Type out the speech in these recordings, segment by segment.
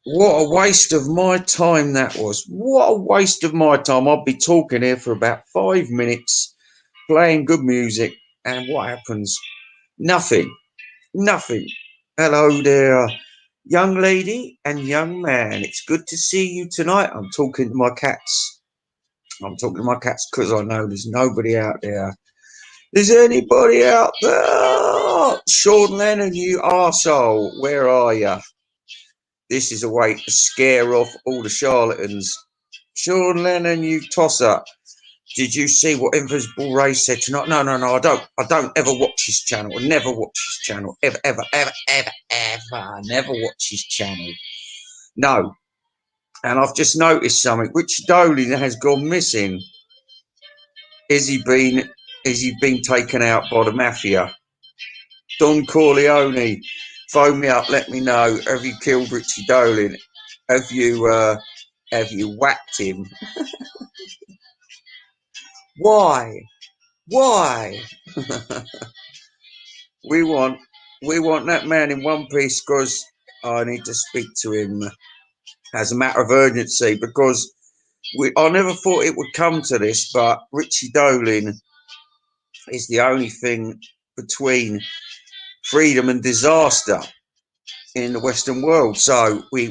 What a waste of my time that was. What a waste of my time. I'd be talking here for about 5 minutes, playing good music, and what happens? Nothing. Nothing. Hello there, young lady and young man. It's good to see you tonight. I'm talking to my cats. I'm talking to my cats because I know there's nobody out there. Is anybody out there? Sean Lennon, you arsehole. Where are you? This is a way to scare off all the charlatans. Sean Lennon, you tosser. Did you see what Invisible Ray said tonight? No, no, no, I don't. I don't ever watch his channel. I never watch his channel. Ever, ever, ever, ever, ever. I never watch his channel. No. And I've just noticed something. Richard Dolan has gone missing. Is he been taken out by the mafia? Don Corleone, phone me up, let me know. Have you killed Richie Dolan? Have you whacked him? Why? Why? we want we want that man in one piece because I need to speak to him as a matter of urgency because I never thought it would come to this, but Richie Dolan is the only thing between freedom and disaster in the Western world. So we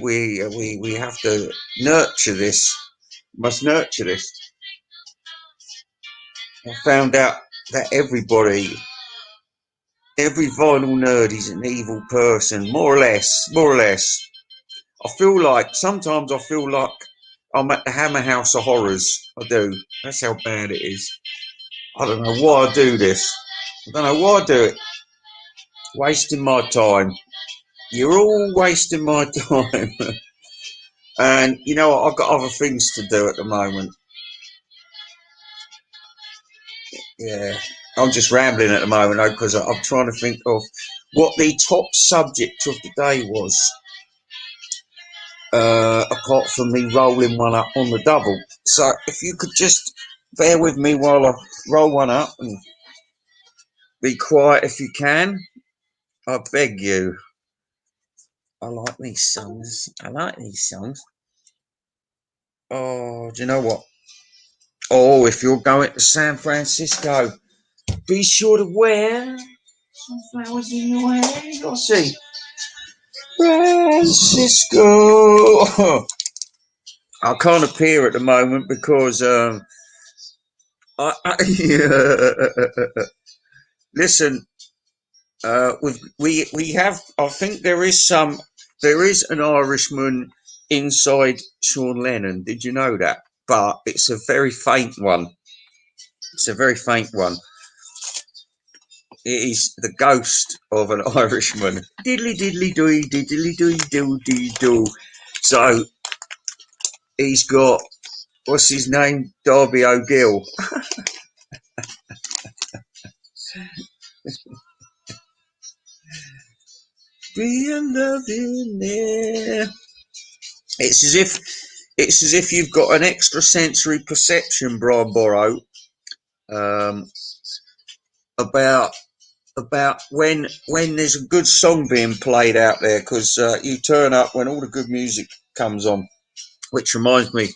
have to nurture this. Must nurture this. I found out that every vinyl nerd is an evil person, more or less. More or less. Sometimes I feel like I'm at the Hammer House of Horrors. I do. That's how bad it is. I don't know why I do this. I don't know why I do it. Wasting my time. You're all wasting my time. And you know what? I've got other things to do at the moment. Yeah. I'm just rambling at the moment though, because I'm trying to think of what the top subject of the day was. Apart from me rolling one up on the double. So if you could just bear with me while I roll one up and be quiet if you can. I beg you. I like these songs. I like these songs. Oh, do you know what? Oh, if you're going to San Francisco, be sure to wear some flowers in your hair. You gotta see. Francisco. I can't appear at the moment because listen. We have. I think there is some. There is an Irishman inside Sean Lennon. Did you know that? But it's a very faint one. It's a very faint one. It is the ghost of an Irishman. Diddly diddly doo, diddly doo doo doo doo. So he's got what's his name? Darby O'Gill. Be a loving there. It's as if you've got an extrasensory perception, Brian Borrow, um, about when there's a good song being played out there because you turn up when all the good music comes on. Which reminds me,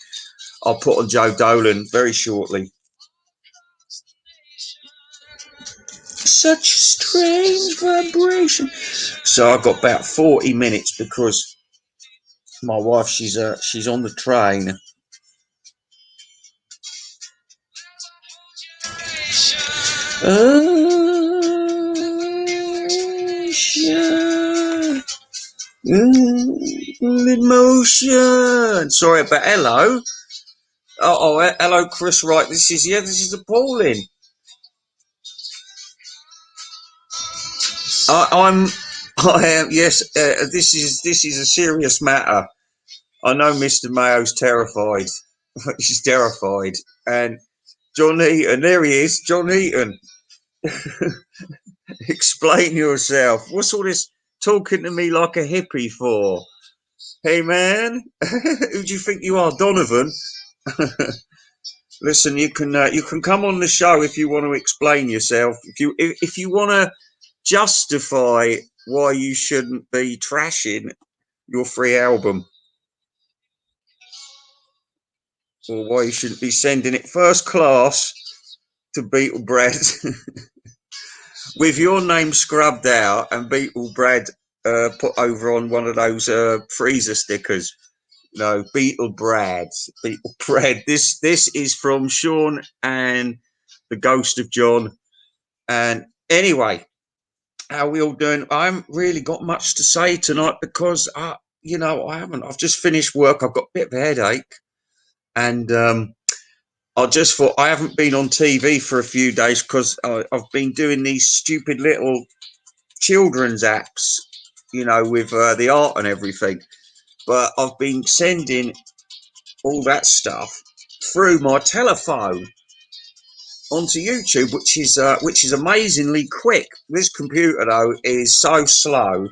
I'll put on Joe Dolan very shortly. Such a strange vibration. So I've got about 40 minutes because my wife she's on the train. Emotion. Sorry about hello. Hello, Chris. Right, this is appalling. I'm I am yes. This is a serious matter. I know Mr. Mayo's terrified. He's terrified. And John Eaton, there he is, John Eaton. Explain yourself. What's all this talking to me like a hippie for? Hey man, who do you think you are, Donovan? Listen, you can come on the show if you want to explain yourself. If you want to justify why you shouldn't be trashing your free album. or why you shouldn't be sending it first class to Beetle Brad with your name scrubbed out and Beetle Brad put over on one of those freezer stickers. No, Beetle Brad. Beetle Brad. This is from Sean and the Ghost of John. And anyway, how we all doing? I haven't really got much to say tonight because I haven't. I've just finished work. I've got a bit of a headache, and I just thought I haven't been on TV for a few days because I've been doing these stupid little children's apps, with the art and everything. But I've been sending all that stuff through my telephone onto YouTube, which is amazingly quick. This computer though is so slow,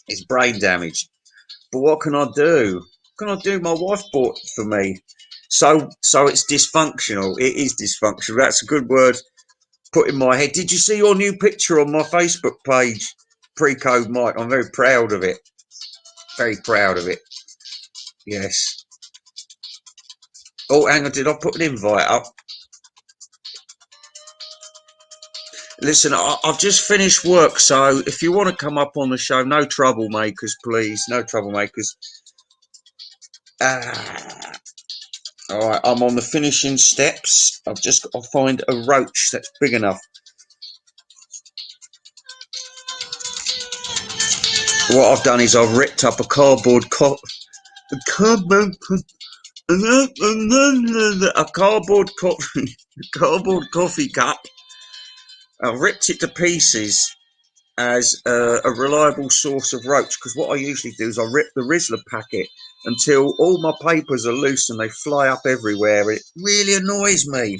it's brain damaged. But what can I do? What can I do? My wife bought it for me, so it's dysfunctional. It is dysfunctional. That's a good word put in my head. Did you see your new picture on my Facebook page, Pre-Code Mike? I'm very proud of it. Very proud of it. Yes. Oh, hang on. Did I put an invite up? Listen, I've just finished work, so if you want to come up on the show, no troublemakers, please. No troublemakers. All right, I'm on the finishing steps. I'll find a roach that's big enough. What I've done is I've ripped up a cardboard coffee cup. I've ripped it to pieces as a reliable source of roach, because what I usually do is I rip the Rizzler packet until all my papers are loose and they fly up everywhere. It really annoys me.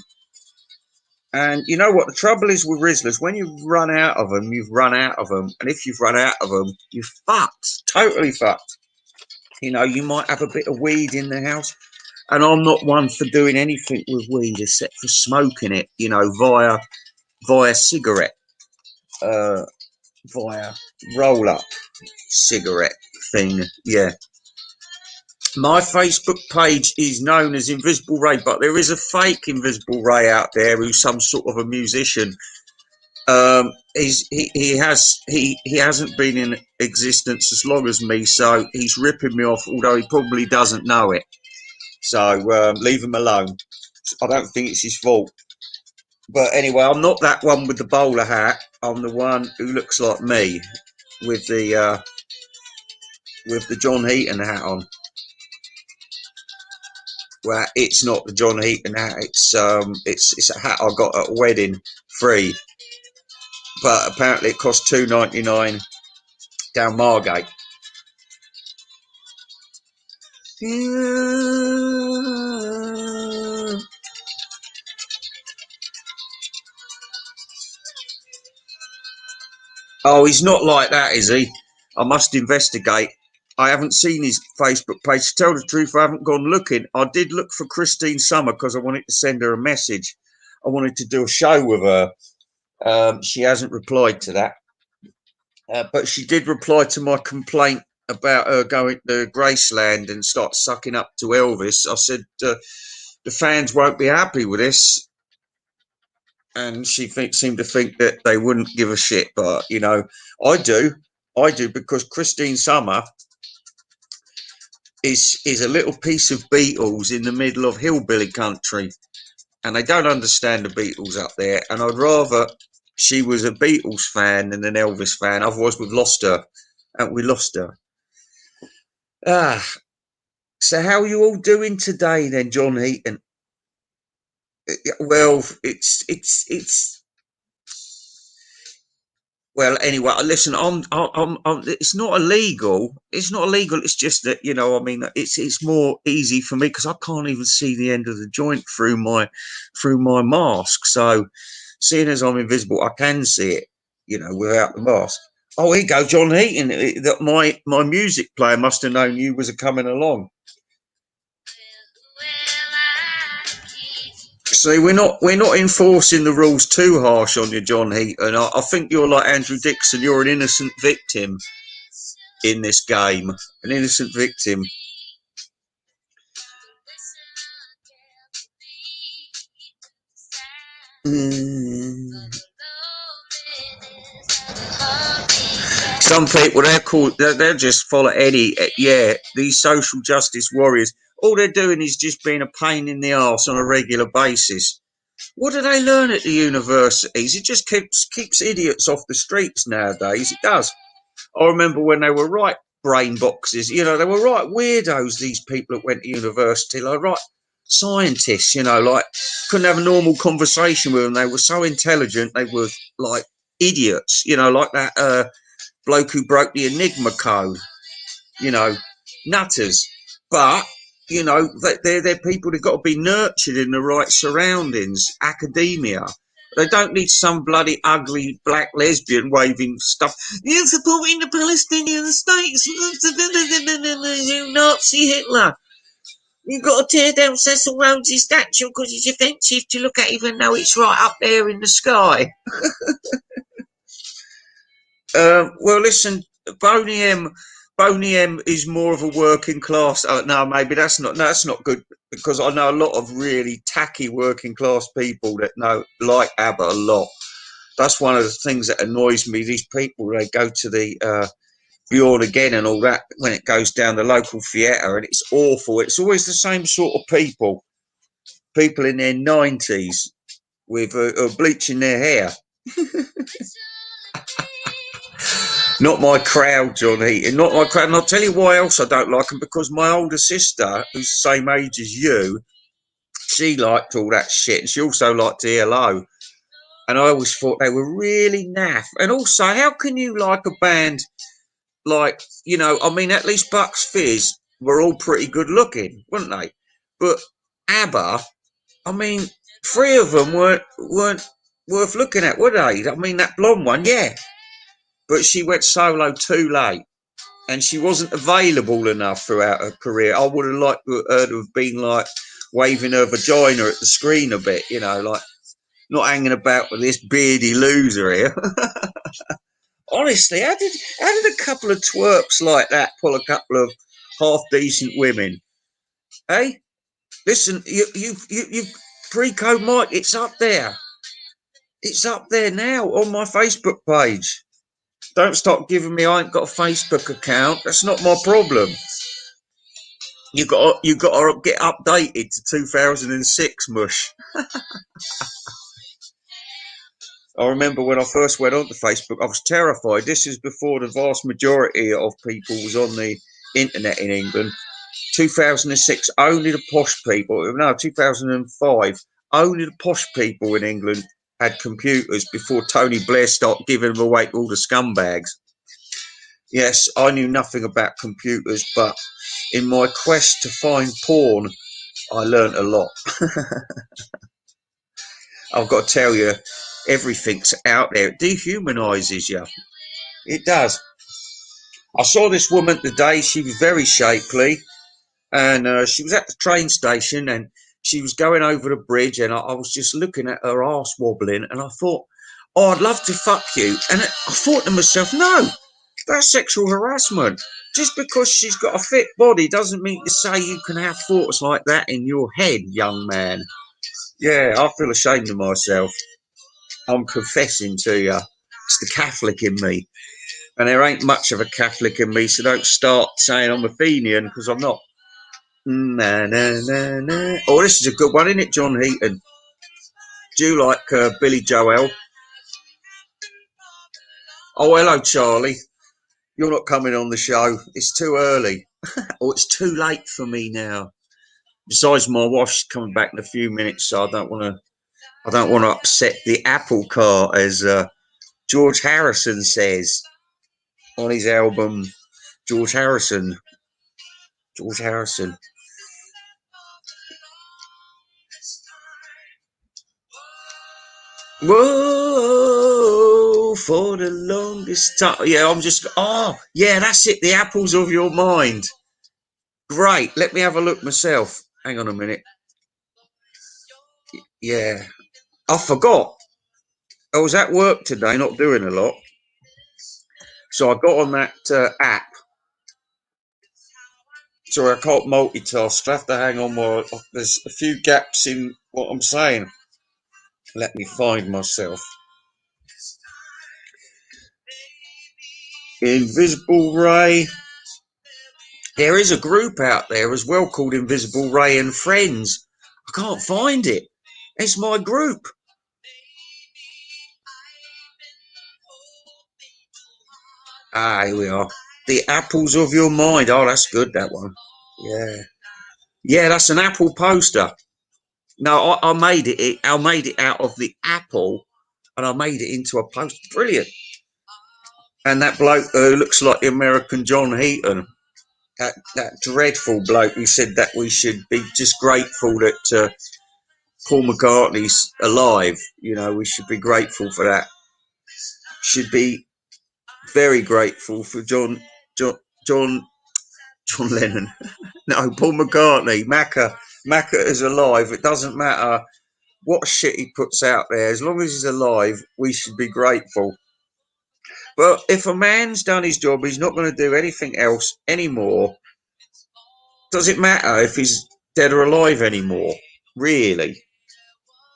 And you know what the trouble is with Rizzlers? When you've run out of them, you've run out of them. And if you've run out of them, you're fucked. Totally fucked. You might have a bit of weed in the house. And I'm not one for doing anything with weed except for smoking it, via cigarette, via roll-up cigarette thing. Yeah. My Facebook page is known as Invisible Ray, but there is a fake Invisible Ray out there who's some sort of a musician. He hasn't been in existence as long as me, so he's ripping me off, although he probably doesn't know it. So leave him alone. I don't think it's his fault. But anyway, I'm not that one with the bowler hat. I'm the one who looks like me with the John Heaton hat on. Well, it's not the John Heaton hat. It's a hat I got at a wedding, free. But apparently it cost $2.99 down Margate. Oh, he's not like that, is he? I must investigate. I haven't seen his Facebook page. To tell the truth, I haven't gone looking. I did look for Christine Summer because I wanted to send her a message. I wanted to do a show with her. She hasn't replied to that. But she did reply to my complaint about her going to Graceland and start sucking up to Elvis. I said the fans won't be happy with this, and she seemed to think that they wouldn't give a shit. But I do, because Christine Summer is a little piece of Beatles in the middle of hillbilly country, and they don't understand the Beatles up there. And I'd rather she was a Beatles fan than an Elvis fan. Otherwise, we've lost her. And we lost her. So how are you all doing today then, John Heaton? Well, it's well, anyway, listen, it's not illegal. It's not illegal. It's just that, it's more easy for me because I can't even see the end of the joint through my mask. So seeing as I'm invisible, I can see it, without the mask. Oh, here you go, John Heaton. That my music player must have known you was coming along. See, we're not enforcing the rules too harsh on you, John Heaton. I think you're like Andrew Dixon. You're an innocent victim in this game. An innocent victim. some people, they'll just follow any, yeah, these social justice warriors. All they're doing is just being a pain in the arse on a regular basis. What do they learn at the universities? It just keeps idiots off the streets nowadays. It does. I remember when they were right brain boxes, they were right weirdos, these people that went to university, like right scientists, like couldn't have a normal conversation with them. They were so intelligent, they were like idiots, like that bloke who broke the Enigma code, nutters. But, they're people that got to be nurtured in the right surroundings, academia. They don't need some bloody ugly black lesbian waving stuff. You're supporting the Palestinian states. You Nazi Hitler. You've got to tear down Cecil Rhodes's statue because it's offensive to look at even though it's right up there in the sky. Well, listen, Boney M is more of a working class. No, maybe that's not good, because I know a lot of really tacky working class people that like ABBA a lot. That's one of the things that annoys me. These people, they go to the Bjorn Again and all that when it goes down the local theatre, and it's awful. It's always the same sort of people in their 90s with bleaching their hair. Not my crowd, John Heaton. Not my crowd. And I'll tell you why else I don't like them, because my older sister, who's the same age as you, she liked all that shit. And she also liked ELO. And I always thought they were really naff. And also, how can you like a band like, at least Bucks Fizz were all pretty good looking, weren't they? But ABBA, three of them weren't worth looking at, were they? That blonde one, yeah. But she went solo too late, and she wasn't available enough throughout her career. I would have liked her to have been like waving her vagina at the screen a bit, like not hanging about with this beardy loser here. Honestly, how did a couple of twerps like that pull a couple of half decent women? Hey, listen, you pre-code Mike, it's up there. It's up there now on my Facebook page. Don't stop giving me I ain't got a Facebook account. That's not my problem. You got to get updated to 2006 mush. I remember when I first went onto Facebook, I was terrified. This is before the vast majority of people was on the internet in England. 2006, only the posh people. No, 2005, only the posh people in England had computers before Tony Blair started giving them away to all the scumbags. Yes, I knew nothing about computers, but in my quest to find porn, I learnt a lot. I've got to tell you, everything's out there. It dehumanises you. It does. I saw this woman today. She was very shapely, and she was at the train station, and she was going over the bridge, and I was just looking at her arse wobbling, and I thought, oh, I'd love to fuck you. And I thought to myself, no, that's sexual harassment. Just because she's got a fit body doesn't mean to say you can have thoughts like that in your head, young man. Yeah, I feel ashamed of myself. I'm confessing to you. It's the Catholic in me. And there ain't much of a Catholic in me, so don't start saying I'm a Fenian, because I'm not. Na, na, na, na. Oh, this is a good one, isn't it, John Heaton? Do you like Billy Joel? Oh, hello, Charlie. You're not coming on the show. It's too early. Or it's too late for me now. Besides, my wife's coming back in a few minutes, so I don't want to upset the apple cart, as George Harrison says on his album. George Harrison. Whoa, for the longest time. Yeah, yeah, that's it. The apples of your mind. Great. Let me have a look myself. Hang on a minute. Yeah, I forgot. I was at work today, not doing a lot. So I got on that app. So I can't multitask. I have to hang on while there's a few gaps in what I'm saying. Let me find myself. Invisible Ray. There is a group out there as well called Invisible Ray and Friends. I can't find it. It's my group. Ah, here we are. The Apples of Your Mind. Oh, that's good, that one. Yeah. Yeah, that's an apple poster. No, I made it. I made it out of the apple, and I made it into a poster. Brilliant. And that bloke who looks like the American John Heaton, that dreadful bloke who said that we should be just grateful that Paul McCartney's alive. You know, we should be grateful for that. Should be very grateful for John, John, John Lennon. No, Paul McCartney. Macca is alive. It doesn't matter what shit he puts out there. As long as he's alive, we should be grateful. But if a man's done his job, he's not going to do anything else anymore. Does it matter if he's dead or alive anymore? Really?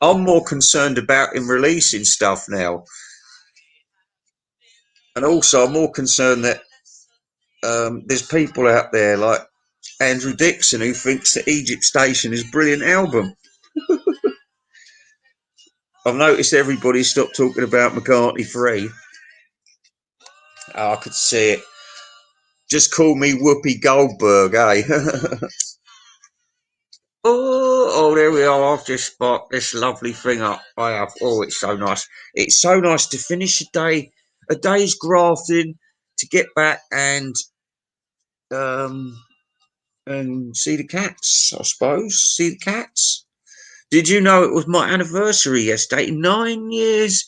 I'm more concerned about him releasing stuff now. And also, I'm more concerned that there's people out there like Andrew Dixon who thinks that Egypt Station is a brilliant album. I've noticed everybody stopped talking about McCartney 3. Oh, I could see it. Just call me Whoopi Goldberg, eh? Oh, there we are. I've just sparked this lovely thing up. I have. Oh, it's so nice. It's so nice to finish a day's grafting, to get back um and see the cats, I suppose. See the cats. Did you know it was my anniversary yesterday? 9 years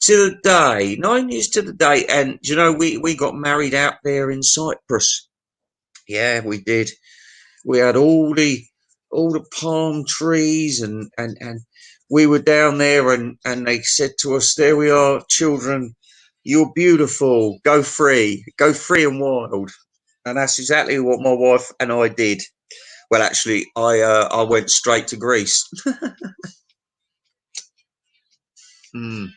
to the day. 9 years to the day. And you know, we got married out there in Cyprus. Yeah, we did. We had all the palm trees and we were down there and they said to us, there we are, children, you're beautiful, go free and wild. And that's exactly what my wife and I did. Well, actually, I went straight to Greece. Mm.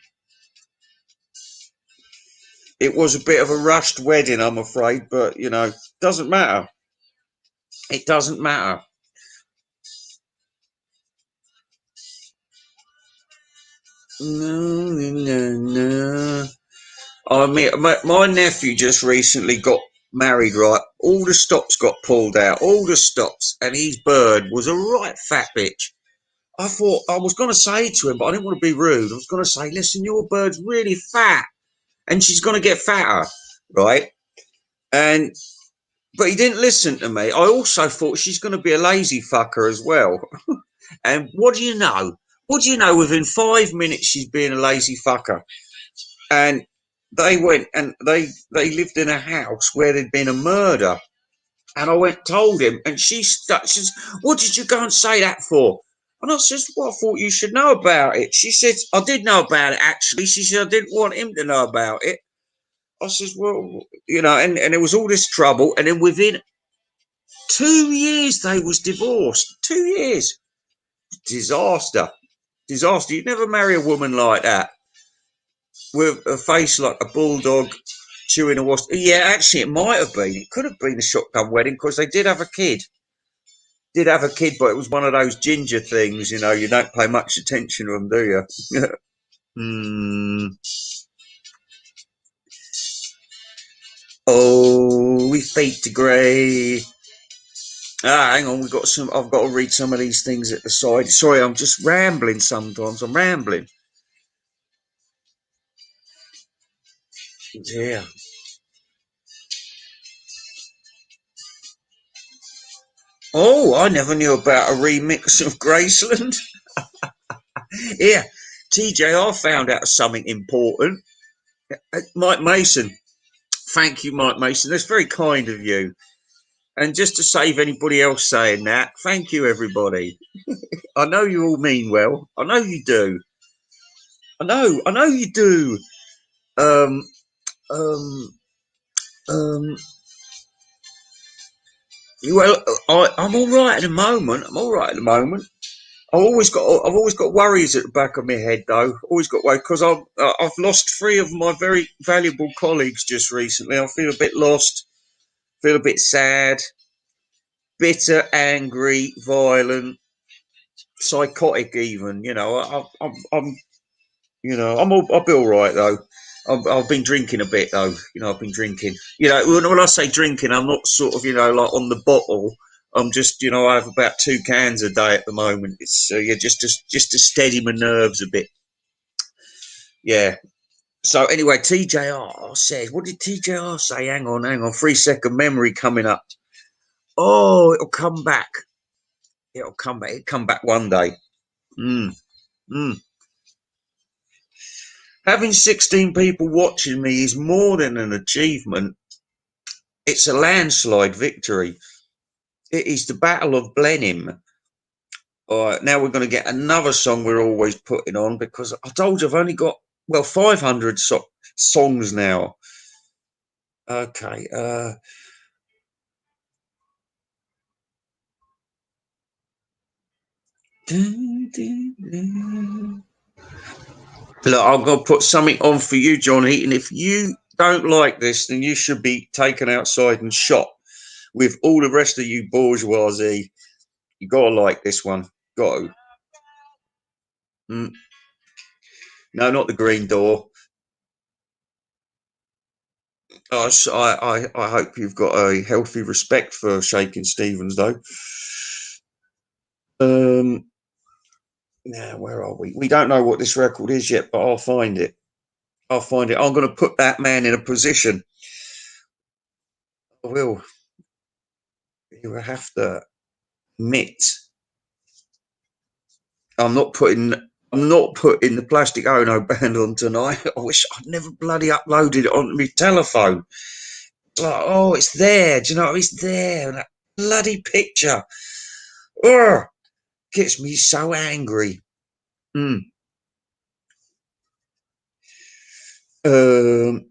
It was a bit of a rushed wedding, I'm afraid, but you know, doesn't matter. It doesn't matter. No, no, no, no. I mean, my nephew just recently got married, right? All the stops got pulled out, all the stops, and his bird was a right fat bitch. I thought I was going to say to him, but I didn't want to be rude. I was going to say, listen, your bird's really fat, and she's going to get fatter, right? And but he didn't listen to me. I also thought she's going to be a lazy fucker as well. And what do you know? What do you know? Within 5 minutes, she's being a lazy fucker. And they went and they lived in a house where there'd been a murder. And I went told him, and she says, "What did you go and say that for?" And I says, "Well, I thought you should know about it." She said, "I did know about it actually." She said, "I didn't want him to know about it." I says, "Well, you know," and there was all this trouble, and then within 2 years they was divorced. 2 years, disaster, disaster. You'd never marry a woman like that with a face like a bulldog chewing a wasp. Yeah, actually, it might have been. It could have been a shotgun wedding because they did have a kid. Did have a kid, but it was one of those ginger things. You know, you don't pay much attention to them, do you? Hmm. Oh, we fade to grey. Ah, hang on. We got some. I've got to read some of these things at the side. Sorry, I'm just rambling. Sometimes I'm rambling. Yeah. Oh, I never knew about a remix of Graceland. Yeah, TJ, I found out something important. Mike Mason. Thank you, Mike Mason. That's very kind of you. And just to save anybody else saying that, thank you, everybody. I know you all mean well. I know you do. I know you do. Um, um, um, well, I'm all right at the moment. I'm all right at the moment. I've always got worries at the back of my head though. Always got worries because I've lost three of my very valuable colleagues just recently. I feel a bit lost, feel a bit sad, bitter, angry, violent, psychotic. Even I'm I'll be all right though. I've been drinking a bit though. I've been drinking. When I say drinking, I'm not sort of like on the bottle. I'm just I have about 2 cans a day at the moment. It's yeah, just to steady my nerves a bit. Yeah. So anyway, TJR says, what did TJR say? Hang on. 3 second memory coming up. Oh, it'll come back. It'll come back. It'll come back one day. Mm, mm. Having 16 people watching me is more than an achievement. It's a landslide victory. It is the Battle of Blenheim. All right, now we're going to get another song we're always putting on because I told you I've only got, 500 songs now. Okay. Look, I'm going to put something on for you, John Heaton. If you don't like this, then you should be taken outside and shot with all the rest of you bourgeoisie. You got to like this one. Got to. Mm. No, not the green door. I hope you've got a healthy respect for Shaking Stevens, though. Now, where are we? We don't know what this record is yet, but I'll find it. I'll find it. I'm going to put that man in a position. I will. You will have to admit, I'm not putting. I'm not putting the Plastic Ono band on tonight. I wish I'd never bloody uploaded it onto my telephone. Like, oh, it's there. Do you know? It's there. That bloody picture. Ugh, gets me so angry. Mm. Um,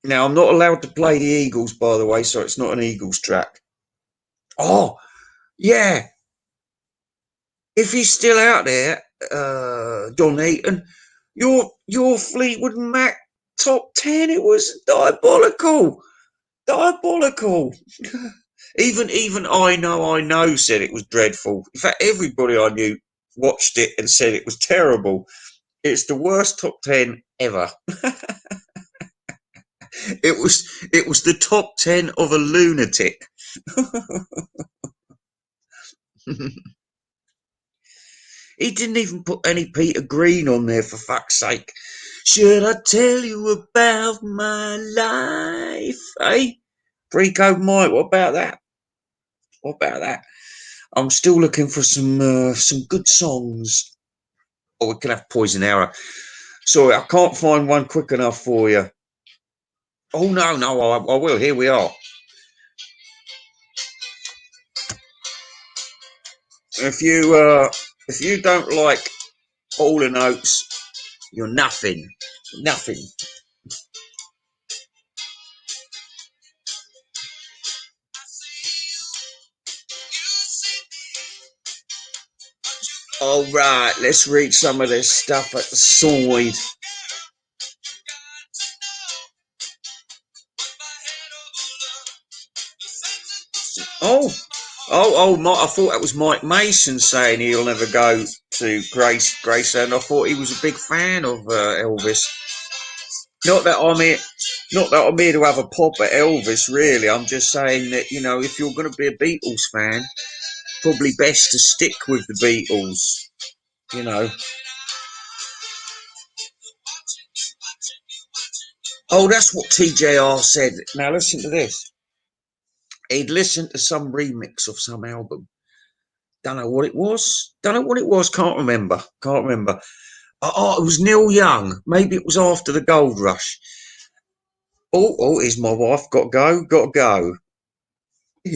Now, I'm not allowed to play the Eagles, by the way, so it's not an Eagles track. Oh, yeah. If he's still out there, Don Heaton, your Fleetwood Mac top 10, it was diabolical. Diabolical. Even I know said it was dreadful. In fact, everybody I knew watched it and said it was terrible. It's the worst top 10 ever. It was the top 10 of a lunatic. He didn't even put any Peter Green on there, for fuck's sake. Should I tell you about my life? Eh? Freako Mike, what about that? What about that? I'm still looking for some good songs. Oh, we can have Poison Arrow. Sorry, I can't find one quick enough for you. Oh no, I will. Here we are. If you don't like all the notes, you're nothing. Nothing. All right, let's read some of this stuff at the side. Oh, I thought that was Mike Mason saying he'll never go to Graceland. I thought he was a big fan of Elvis. Not that I'm here, not that I'm here to have a pop at Elvis. Really, I'm just saying that if you're going to be a Beatles fan, probably best to stick with the Beatles. You know. Oh, that's what TJR said. Now listen to this. He'd listened to some remix of some album. Don't know what it was. Don't know what it was. Can't remember. Can't remember. Oh, it was Neil Young. Maybe it was after the Gold Rush. Oh, here's my wife. Got to go. Got to go.